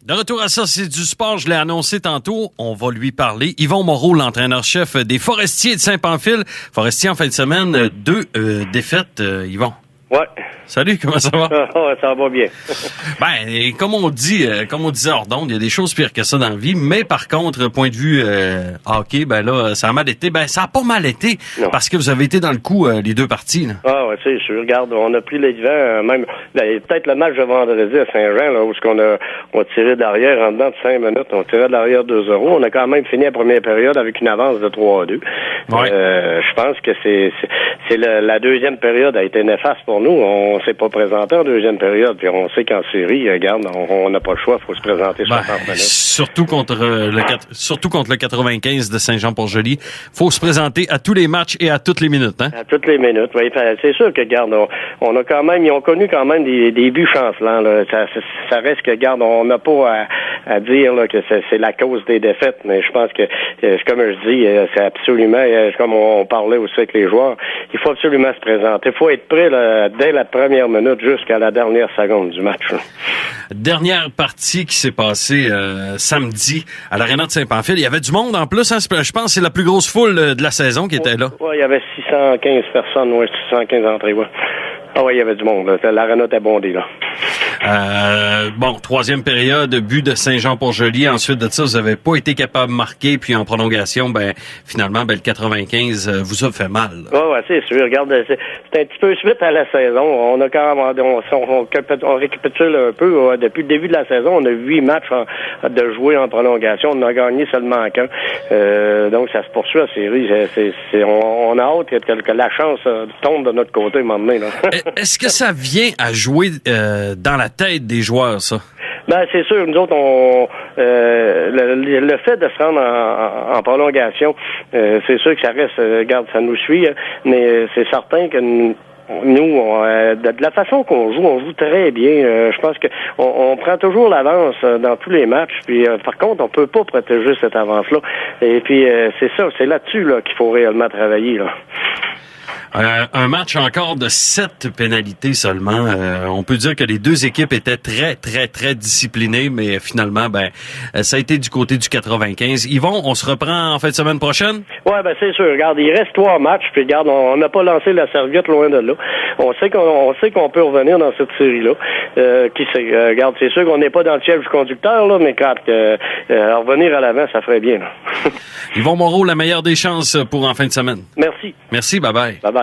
De retour à ça, c'est du sport. Je l'ai annoncé tantôt. On va lui parler. Yvon Moreau, l'entraîneur-chef des Forestiers de Saint-Pamphile. Forestiers en fin de semaine, 2 défaites, Yvon. Ouais. Salut, comment ça va? Ça va bien. Ben, comme on disait hors d'onde, il y a des choses pires que ça dans la vie, mais par contre, point de vue hockey, ben là, ça a mal été. Ben, ça a pas mal été, parce que vous avez été dans le coup les 2 parties, là. Ah ouais, c'est sûr. Regarde, on a pris les devants, même peut-être le match de vendredi à Saint-Jean, là, où on tirait derrière en dedans de 5 minutes, on tirait derrière 2-0. On a quand même fini la première période avec une avance de 3-2. Ouais. Je pense que c'est la deuxième période a été néfaste pour nous. On s'est pas présenté en deuxième période, puis on sait qu'en série, regarde, on n'a pas le choix, il faut se présenter 60 minutes. Surtout contre le 95 de Saint-Jean-Port-Joli. Faut se présenter à tous les matchs et à toutes les minutes, hein? À toutes les minutes, oui. C'est sûr que, regarde, on a quand même, ils ont connu quand même des buts chancelants, là. Ça reste que, regarde, on n'a pas à dire, là, que c'est la cause des défaites, mais je pense que, comme je dis, c'est absolument, comme on parlait aussi avec les joueurs, il faut absolument se présenter. Il faut être prêt, là, dès la première minute jusqu'à la dernière seconde du match, là. Dernière partie qui s'est passée samedi à l'Arena de Saint-Pamphile. Il y avait du monde en plus, hein? Je pense que c'est la plus grosse foule de la saison qui était là. Oui, il y avait 615 personnes, 615 entrées, ouais. Ah oui, il y avait du monde, là. L'Arena était bondée, là. Bon, 3e période, but de Saint-Jean-Port-Joli. Ensuite de ça, vous n'avez pas été capable de marquer. Puis en prolongation, finalement, le 95 vous a fait mal. Ouais, c'est sûr. Regarde, c'est un petit peu suite à la saison. On a quand même, on récapitule un peu. Depuis le début de la saison, on a 8 matchs de jouer en prolongation. On a gagné seulement qu'un. Donc, ça se poursuit la série. On a hâte que la chance tombe de notre côté, maintenant, là. Est-ce que ça vient à jouer dans la tête des joueurs, ça? Ben, c'est sûr, nous autres, le fait de se rendre en prolongation, c'est sûr que ça reste, regarde, ça nous suit, mais c'est certain que nous, de la façon qu'on joue, on joue très bien. Je pense que on prend toujours l'avance dans tous les matchs. Puis par contre, on peut pas protéger cette avance-là. Et puis c'est ça, c'est là-dessus là qu'il faut réellement travailler, là. Un match encore de 7 pénalités seulement. On peut dire que les 2 équipes étaient très, très, très disciplinées, mais finalement, ça a été du côté du 95. Yvon, on se reprend en fin de semaine prochaine? Ouais, c'est sûr. Regarde, il reste 3 matchs, puis regarde, on n'a pas lancé la serviette loin de là. On sait qu'on peut revenir dans cette série-là. Qui sait? Regarde, c'est sûr qu'on n'est pas dans le chef du conducteur, là, mais quand revenir à l'avant, ça ferait bien, là. Yvon Moreau, la meilleure des chances pour en fin de semaine. Merci. Merci, bye-bye. Bye-bye.